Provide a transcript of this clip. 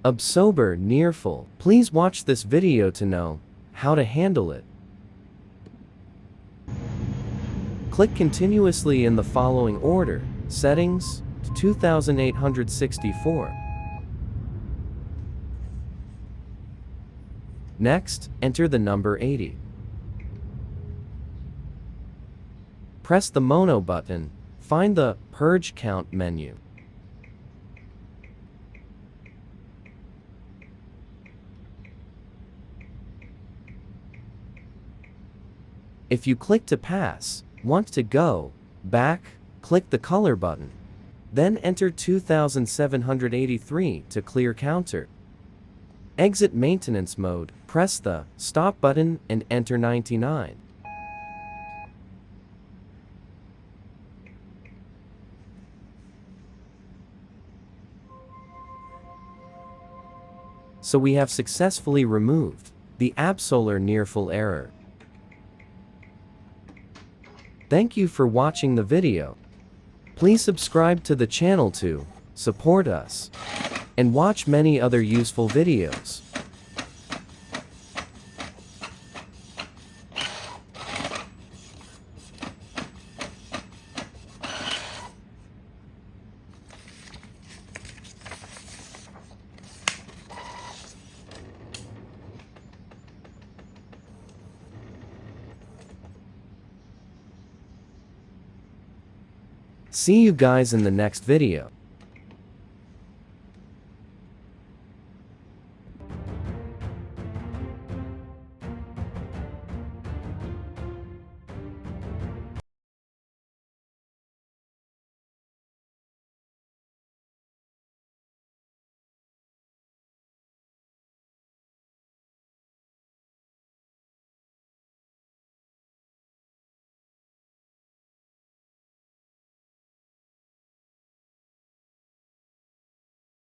Absorber near full. Please watch this video to know how to handle it. Click continuously in the following order: Settings, 2864. Next, enter the number 80. Press the Mono button. Find the Purge Count menu. If you click to pass, want to go back, click the color button. Then enter 2783 to clear counter. Exit maintenance mode, press the stop button and enter 99. So we have successfully removed the Absolar near full error. Thank you for watching the video. Please subscribe to the channel to support us and watch many other useful videos. See you guys in the next video.